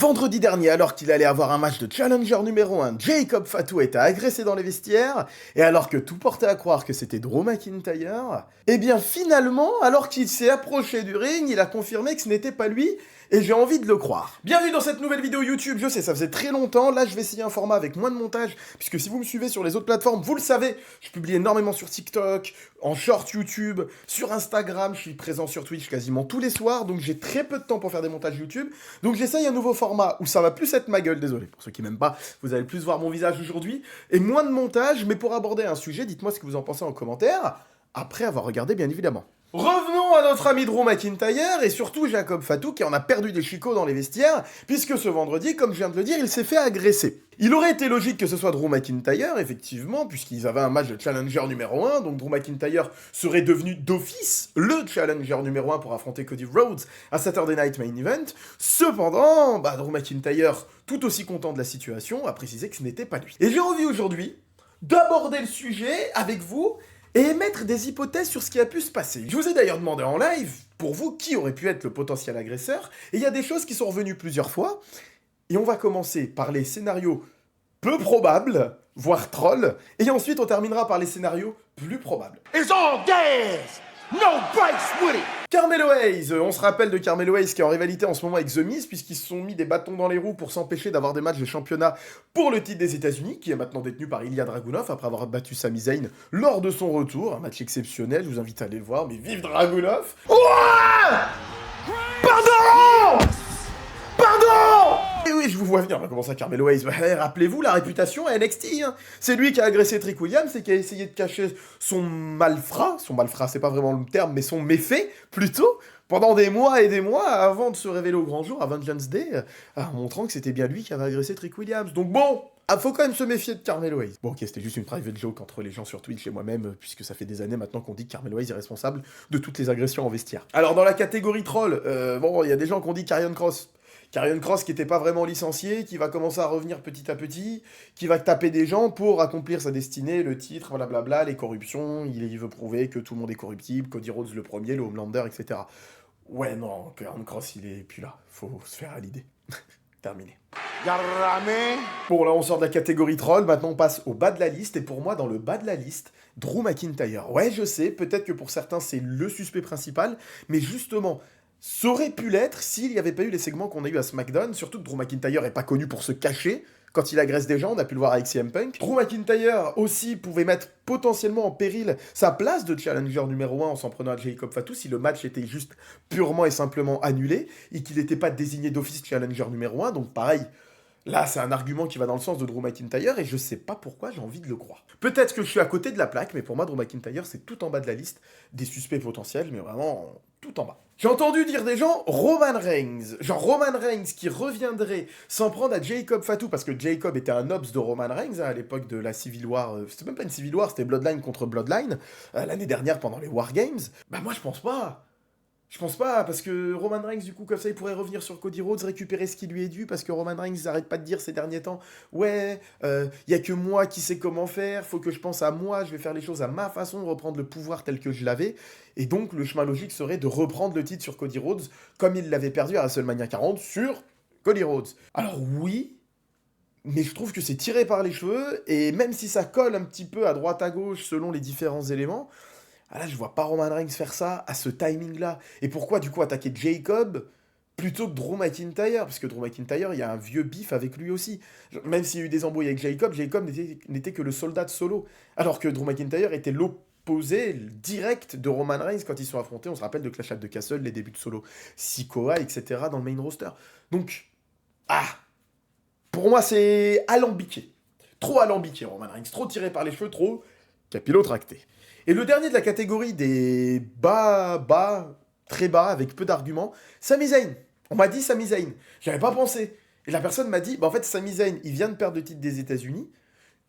Vendredi dernier, alors qu'il allait avoir un match de challenger numéro 1, Jacob Fatu a été agressé dans les vestiaires, et alors que tout portait à croire que c'était Drew McIntyre, eh bien finalement, alors qu'il s'est approché du ring, il a confirmé que ce n'était pas lui, et j'ai envie de le croire. Bienvenue dans cette nouvelle vidéo YouTube, je sais, ça faisait très longtemps, là je vais essayer un format avec moins de montage, puisque si vous me suivez sur les autres plateformes, vous le savez, je publie énormément sur TikTok, en short YouTube, sur Instagram, je suis présent sur Twitch quasiment tous les soirs, donc j'ai très peu de temps pour faire des montages YouTube, donc j'essaye un nouveau format où ça va plus être ma gueule, désolé pour ceux qui m'aiment pas, vous allez plus voir mon visage aujourd'hui, et moins de montage, mais pour aborder un sujet, dites-moi ce que vous en pensez en commentaire, après avoir regardé bien évidemment. Revenons à notre ami Drew McIntyre et surtout Jacob Fatu qui en a perdu des chicots dans les vestiaires, puisque ce vendredi, comme je viens de le dire, il s'est fait agresser. Il aurait été logique que ce soit Drew McIntyre, effectivement, puisqu'ils avaient un match de challenger numéro 1, donc Drew McIntyre serait devenu d'office le challenger numéro 1 pour affronter Cody Rhodes à Saturday Night Main Event. Cependant, Drew McIntyre, tout aussi content de la situation, a précisé que ce n'était pas lui. Et j'ai envie aujourd'hui d'aborder le sujet avec vous et émettre des hypothèses sur ce qui a pu se passer. Je vous ai d'ailleurs demandé en live, pour vous, qui aurait pu être le potentiel agresseur, et il y a des choses qui sont revenues plusieurs fois, et on va commencer par les scénarios peu probables, voire trolls, et ensuite on terminera par les scénarios plus probables. It's all gas! No brakes with it! Carmelo Hayes, on se rappelle de Carmelo Hayes qui est en rivalité en ce moment avec The Miz, puisqu'ils se sont mis des bâtons dans les roues pour s'empêcher d'avoir des matchs de championnat pour le titre des États-Unis, qui est maintenant détenu par Ilya Dragunov après avoir battu Sami Zayn lors de son retour. Un match exceptionnel, je vous invite à aller le voir, mais vive Dragunov! Ouah! Pardon! Pardon! Et oui, je vous vois venir, on va commencer à Carmelo Hayes. Rappelez-vous la réputation à NXT, hein. C'est lui qui a agressé Trick Williams et qui a essayé de cacher son malfrat, c'est pas vraiment le terme, mais son méfait, plutôt, pendant des mois et des mois avant de se révéler au grand jour à Vengeance Day, en montrant que c'était bien lui qui avait agressé Trick Williams. Donc bon, faut quand même se méfier de Carmelo Hayes. Bon ok, c'était juste une private joke entre les gens sur Twitch et moi-même, puisque ça fait des années maintenant qu'on dit que Carmelo Hayes est responsable de toutes les agressions en vestiaire. Alors dans la catégorie troll, il y a des gens qui ont dit Karrion Kross. Karrion Kross qui n'était pas vraiment licencié, qui va commencer à revenir petit à petit, qui va taper des gens pour accomplir sa destinée, le titre, blablabla, les corruptions, il veut prouver que tout le monde est corruptible, Cody Rhodes le premier, le Homelander, etc. Ouais, non, Karrion Kross, il est plus là, faut se faire à l'idée. Terminé. Bon, là on sort de la catégorie troll, maintenant on passe au bas de la liste, et pour moi, dans le bas de la liste, Drew McIntyre. Ouais, je sais, peut-être que pour certains c'est le suspect principal, mais justement, ça aurait pu l'être s'il n'y avait pas eu les segments qu'on a eu à SmackDown, surtout que Drew McIntyre n'est pas connu pour se cacher quand il agresse des gens, on a pu le voir avec CM Punk. Drew McIntyre aussi pouvait mettre potentiellement en péril sa place de challenger numéro 1 en s'en prenant à Jacob Fatu si le match était juste purement et simplement annulé et qu'il n'était pas désigné d'office challenger numéro 1, donc pareil. Là, c'est un argument qui va dans le sens de Drew McIntyre et je sais pas pourquoi j'ai envie de le croire. Peut-être que je suis à côté de la plaque, mais pour moi, Drew McIntyre, c'est tout en bas de la liste des suspects potentiels, mais vraiment tout en bas. J'ai entendu dire des gens Roman Reigns, genre Roman Reigns qui reviendrait s'en prendre à Jacob Fatu, parce que Jacob était un obs de Roman Reigns à l'époque de la Civil War, c'était même pas une Civil War, c'était Bloodline contre Bloodline, l'année dernière pendant les War Games. Moi je pense pas. Je pense pas, parce que Roman Reigns, du coup, comme ça, il pourrait revenir sur Cody Rhodes, récupérer ce qui lui est dû, parce que Roman Reigns n'arrête pas de dire ces derniers temps, ouais, y a que moi qui sais comment faire, faut que je pense à moi, je vais faire les choses à ma façon, reprendre le pouvoir tel que je l'avais, et donc le chemin logique serait de reprendre le titre sur Cody Rhodes, comme il l'avait perdu à WrestleMania 40 sur Cody Rhodes. Alors oui, mais je trouve que c'est tiré par les cheveux, et même si ça colle un petit peu à droite à gauche selon les différents éléments, là, je vois pas Roman Reigns faire ça à ce timing-là. Et pourquoi, du coup, attaquer Jacob plutôt que Drew McIntyre? Parce que Drew McIntyre, il y a un vieux bif avec lui aussi. Même s'il y a eu des embrouilles avec Jacob, Jacob n'était que le soldat de Solo. Alors que Drew McIntyre était l'opposé direct de Roman Reigns quand ils sont affrontés. On se rappelle de Clash at the Castle, les débuts de Solo, Sikoa, etc. dans le main roster. Donc, pour moi, c'est alambiqué. Trop alambiqué, Roman Reigns. Trop tiré par les cheveux, trop capillotracté. Et le dernier de la catégorie des bas, très bas, avec peu d'arguments, Sami Zayn. On m'a dit Sami Zayn. J'avais pas pensé. Et la personne m'a dit, en fait, Sami Zayn, il vient de perdre le titre des États-Unis,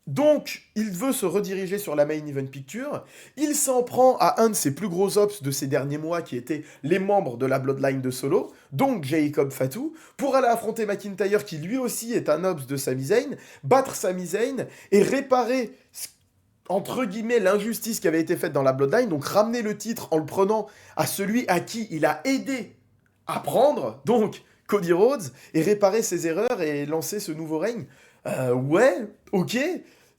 donc il veut se rediriger sur la Main Event Picture, il s'en prend à un de ses plus gros ops de ces derniers mois, qui étaient les membres de la Bloodline de Solo, donc Jacob Fatu, pour aller affronter McIntyre, qui lui aussi est un ops de Sami Zayn, battre Sami Zayn, et réparer entre guillemets, l'injustice qui avait été faite dans la Bloodline, donc ramener le titre en le prenant à celui à qui il a aidé à prendre, donc Cody Rhodes et réparer ses erreurs et lancer ce nouveau règne. Ouais, ok,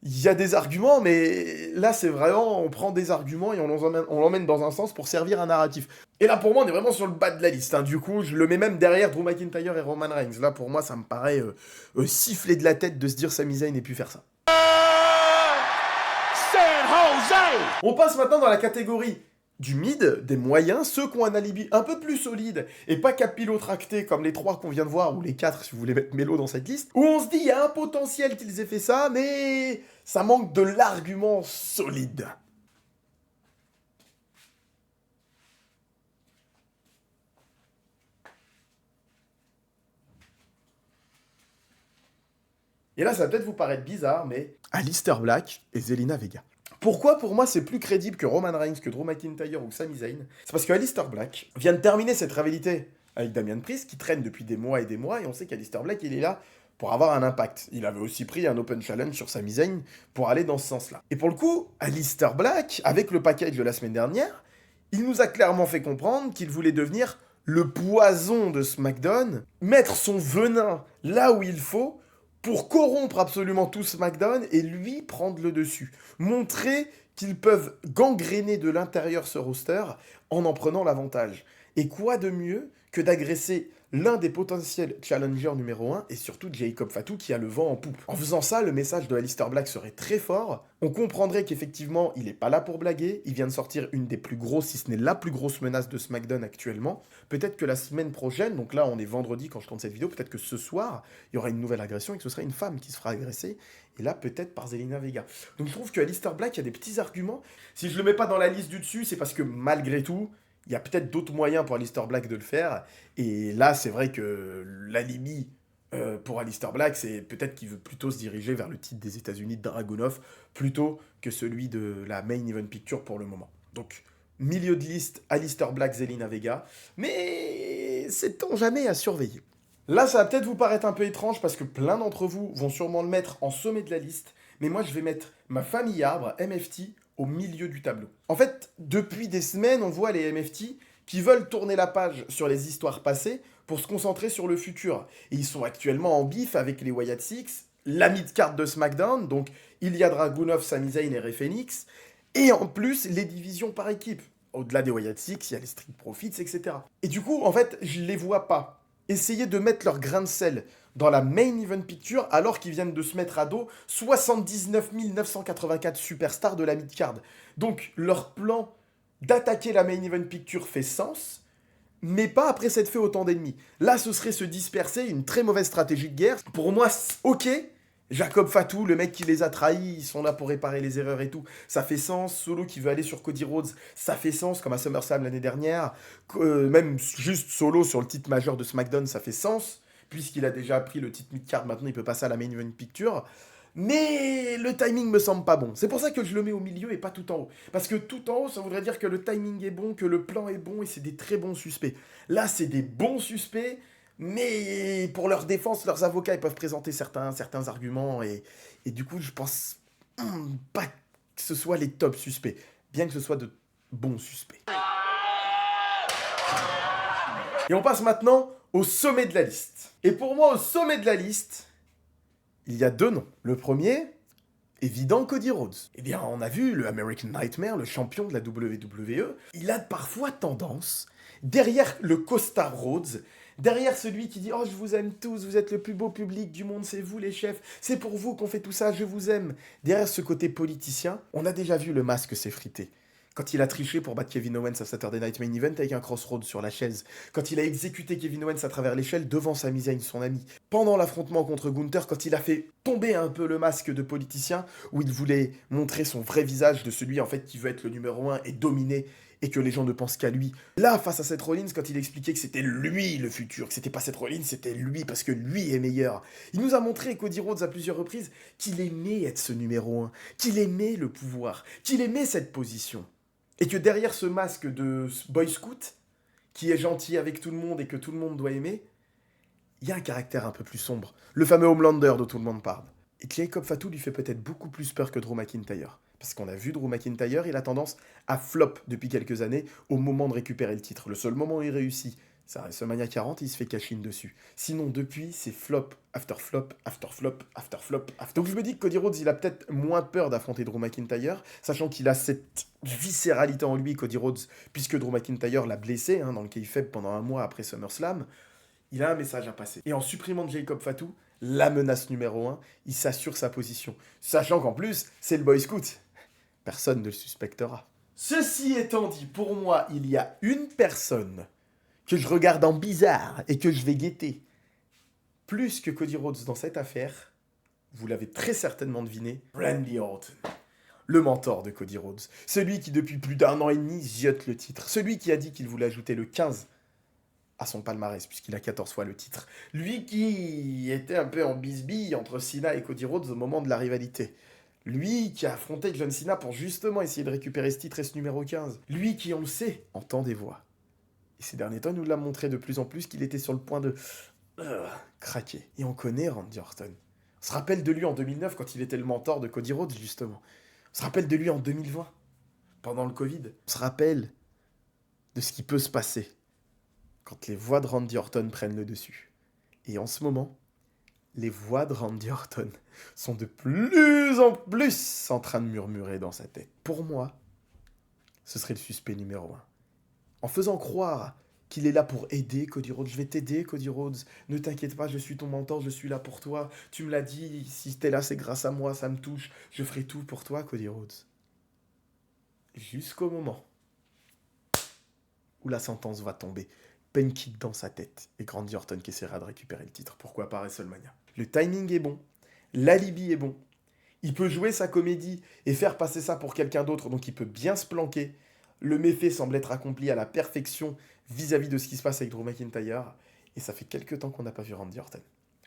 il y a des arguments, mais là c'est vraiment, on prend des arguments et on l'emmène dans un sens pour servir un narratif. Et là pour moi on est vraiment sur le bas de la liste, hein. Du coup je le mets même derrière Drew McIntyre et Roman Reigns. Là pour moi ça me paraît siffler de la tête de se dire Sami Zayn ait pu faire ça. San Jose! On passe maintenant dans la catégorie du mid, des moyens, ceux qui ont un alibi un peu plus solide et pas capillotracté comme les 3 qu'on vient de voir, ou les 4 si vous voulez mettre Melo dans cette liste, où on se dit il y a un potentiel qu'ils aient fait ça, mais ça manque de l'argument solide. Et là ça va peut-être vous paraître bizarre, mais Aleister Black et Zelina Vega. Pourquoi pour moi c'est plus crédible que Roman Reigns, que Drew McIntyre ou que Sami Zayn? C'est parce que Aleister Black vient de terminer cette rivalité avec Damian Priest qui traîne depuis des mois et on sait qu'Aleister Black il est là pour avoir un impact. Il avait aussi pris un open challenge sur Sami Zayn pour aller dans ce sens-là. Et pour le coup, Aleister Black, avec le package de la semaine dernière, il nous a clairement fait comprendre qu'il voulait devenir le poison de SmackDown, mettre son venin là où il faut pour corrompre absolument tout SmackDown et lui prendre le dessus. Montrer qu'ils peuvent gangréner de l'intérieur ce roster en prenant l'avantage. Et quoi de mieux que d'agresser l'un des potentiels challengers numéro 1 et surtout Jacob Fatu qui a le vent en poupe. En faisant ça, le message de Aleister Black serait très fort. On comprendrait qu'effectivement, il n'est pas là pour blaguer. Il vient de sortir une des plus grosses, si ce n'est la plus grosse menace de SmackDown actuellement. Peut-être que la semaine prochaine, donc là on est vendredi quand je tourne cette vidéo, peut-être que ce soir, il y aura une nouvelle agression et que ce sera une femme qui se fera agresser. Et là, peut-être par Zelina Vega. Donc je trouve que Aleister Black a des petits arguments. Si je le mets pas dans la liste du dessus, c'est parce que malgré tout, il y a peut-être d'autres moyens pour Aleister Black de le faire. Et là, c'est vrai que l'alibi pour Aleister Black, c'est peut-être qu'il veut plutôt se diriger vers le titre des États-Unis de Dragunov plutôt que celui de la Main Event Picture pour le moment. Donc, milieu de liste, Aleister Black, Zelina Vega. Mais c'est-on jamais à surveiller. Là, ça va peut-être vous paraître un peu étrange parce que plein d'entre vous vont sûrement le mettre en sommet de la liste. Mais moi, je vais mettre ma famille arbre, MFT, au milieu du tableau. En fait, depuis des semaines, on voit les MFT qui veulent tourner la page sur les histoires passées pour se concentrer sur le futur. Et ils sont actuellement en bif avec les Wyatt Six, la mid-card de SmackDown, donc Ilya Dragunov, Sami Zayn et Rey Fenix, et en plus les divisions par équipe. Au-delà des Wyatt Six, il y a les Street Profits, etc. Et du coup, en fait, je les vois pas essayer de mettre leur grain de sel dans la Main Event Picture alors qu'ils viennent de se mettre à dos 79 984 superstars de la mid-card. Donc leur plan d'attaquer la Main Event Picture fait sens, mais pas après s'être fait autant d'ennemis. Là, ce serait se disperser, une très mauvaise stratégie de guerre. Pour moi, ok, Jacob Fatu, le mec qui les a trahis, ils sont là pour réparer les erreurs et tout, ça fait sens. Solo qui veut aller sur Cody Rhodes, ça fait sens, comme à SummerSlam l'année dernière. Même juste Solo sur le titre majeur de SmackDown, ça fait sens. Puisqu'il a déjà pris le titre mid-card, maintenant il peut passer à la Main Event Picture. Mais le timing me semble pas bon. C'est pour ça que je le mets au milieu et pas tout en haut. Parce que tout en haut, ça voudrait dire que le timing est bon, que le plan est bon et c'est des très bons suspects. Là, c'est des bons suspects, mais pour leur défense, leurs avocats, ils peuvent présenter certains arguments et du coup, je pense pas que ce soit les top suspects, bien que ce soit de bons suspects. Et on passe maintenant au sommet de la liste. Et pour moi, au sommet de la liste, il y a 2 noms. Le premier, évident, Cody Rhodes. Eh bien, on a vu le American Nightmare, le champion de la WWE, il a parfois tendance, derrière le costard Rhodes, derrière celui qui dit « Oh, je vous aime tous, vous êtes le plus beau public du monde, c'est vous les chefs, c'est pour vous qu'on fait tout ça, je vous aime ». Derrière ce côté politicien, on a déjà vu le masque s'effriter. Quand il a triché pour battre Kevin Owens à Saturday Night Main Event avec un crossroad sur la chaise. Quand il a exécuté Kevin Owens à travers l'échelle devant Sami Zayn, son ami. Pendant l'affrontement contre Gunther, quand il a fait tomber un peu le masque de politicien, où il voulait montrer son vrai visage de celui en fait qui veut être le numéro 1 et dominer, et que les gens ne pensent qu'à lui. Là, face à Seth Rollins, quand il expliquait que c'était lui le futur, que c'était pas Seth Rollins, c'était lui parce que lui est meilleur. Il nous a montré, Cody Rhodes à plusieurs reprises, qu'il aimait être ce numéro 1, qu'il aimait le pouvoir, qu'il aimait cette position. Et que derrière ce masque de Boy Scout, qui est gentil avec tout le monde et que tout le monde doit aimer, il y a un caractère un peu plus sombre. Le fameux Homelander dont tout le monde parle. Et Jacob Fatu lui fait peut-être beaucoup plus peur que Drew McIntyre. Parce qu'on a vu Drew McIntyre, il a tendance à flop depuis quelques années au moment de récupérer le titre. Le seul moment où il réussit, Ça, WrestleMania 40, il se fait cash-in dessus. Sinon, depuis, c'est flop, after flop, after flop, after flop, after... Donc je me dis que Cody Rhodes, il a peut-être moins peur d'affronter Drew McIntyre, sachant qu'il a cette viscéralité en lui, Cody Rhodes, puisque Drew McIntyre l'a blessé, dans le kayfabe pendant un mois après SummerSlam. Il a un message à passer. Et en supprimant Jacob Fatou, la menace numéro 1, il s'assure sa position. Sachant qu'en plus, c'est le Boy Scout. Personne ne le suspectera. Ceci étant dit, pour moi, il y a une personne que je regarde en bizarre et que je vais guetter plus que Cody Rhodes dans cette affaire. Vous l'avez très certainement deviné, Randy Orton. Le mentor de Cody Rhodes. Celui qui, depuis plus d'1 an et demi, ziote le titre. Celui qui a dit qu'il voulait ajouter le 15 à son palmarès, puisqu'il a 14 fois le titre. Lui qui était un peu en bisbille entre Cena et Cody Rhodes au moment de la rivalité. Lui qui a affronté John Cena pour justement essayer de récupérer ce titre et ce numéro 15. Lui qui, on le sait, entend des voix. Et ces derniers temps, il nous l'a montré de plus en plus qu'il était sur le point de craquer. Et on connaît Randy Orton. On se rappelle de lui en 2009 quand il était le mentor de Cody Rhodes, justement. On se rappelle de lui en 2020, pendant le Covid. On se rappelle de ce qui peut se passer quand les voix de Randy Orton prennent le dessus. Et en ce moment, les voix de Randy Orton sont de plus en plus en train de murmurer dans sa tête. Pour moi, ce serait le suspect numéro 1. En faisant croire qu'il est là pour aider Cody Rhodes. Je vais t'aider, Cody Rhodes. Ne t'inquiète pas, je suis ton mentor, je suis là pour toi. Tu me l'as dit, si t'es là, c'est grâce à moi, ça me touche. Je ferai tout pour toi, Cody Rhodes. Jusqu'au moment où la sentence va tomber. Pen kick dans sa tête. Et Randy Orton qui essaiera de récupérer le titre. Pourquoi pas WrestleMania. Le timing est bon. L'alibi est bon. Il peut jouer sa comédie et faire passer ça pour quelqu'un d'autre. Donc il peut bien se planquer. Le méfait semble être accompli à la perfection vis-à-vis de ce qui se passe avec Drew McIntyre. Et ça fait quelques temps qu'on n'a pas vu Randy Orton.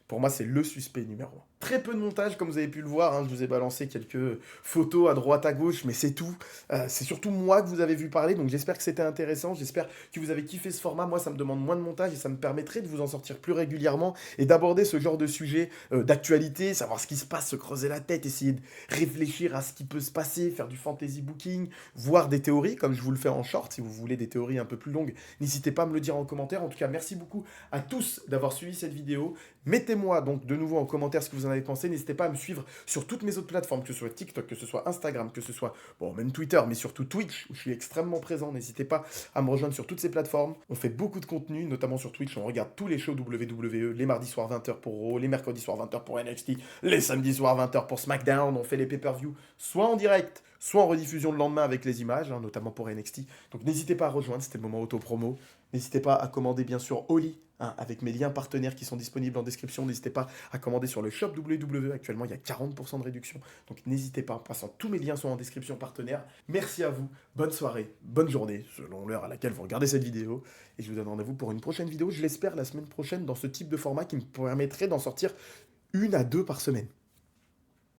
Pour moi, c'est le suspect numéro 1. Très peu de montage, comme vous avez pu le voir. Je vous ai balancé quelques photos à droite, à gauche, mais c'est tout. C'est surtout moi que vous avez vu parler, donc j'espère que c'était intéressant. J'espère que vous avez kiffé ce format. Moi, ça me demande moins de montage et ça me permettrait de vous en sortir plus régulièrement et d'aborder ce genre de sujet d'actualité, savoir ce qui se passe, se creuser la tête, essayer de réfléchir à ce qui peut se passer, faire du fantasy booking, voir des théories, comme je vous le fais en short. Si vous voulez des théories un peu plus longues, n'hésitez pas à me le dire en commentaire. En tout cas, merci beaucoup à tous d'avoir suivi cette vidéo. Mettez-moi donc de nouveau en commentaire ce que vous en avez pensé. N'hésitez pas à me suivre sur toutes mes autres plateformes, que ce soit TikTok, que ce soit Instagram, que ce soit, même Twitter, mais surtout Twitch, où je suis extrêmement présent. N'hésitez pas à me rejoindre sur toutes ces plateformes. On fait beaucoup de contenu, notamment sur Twitch. On regarde tous les shows WWE, les mardis soirs 20h pour Raw, les mercredis soirs 20h pour NXT, les samedis soirs 20h pour SmackDown. On fait les pay-per-view soit en direct, soit en rediffusion le lendemain avec les images, notamment pour NXT. Donc n'hésitez pas à rejoindre, c'était le moment auto-promo. N'hésitez pas à commander bien sûr Oli, avec mes liens partenaires qui sont disponibles en description. N'hésitez pas à commander sur le shop WWE. Actuellement, il y a 40% de réduction. Donc n'hésitez pas, en passant, tous mes liens sont en description partenaire. Merci à vous, bonne soirée, bonne journée, selon l'heure à laquelle vous regardez cette vidéo. Et je vous donne rendez-vous pour une prochaine vidéo, je l'espère la semaine prochaine, dans ce type de format qui me permettrait d'en sortir 1 à 2 par semaine.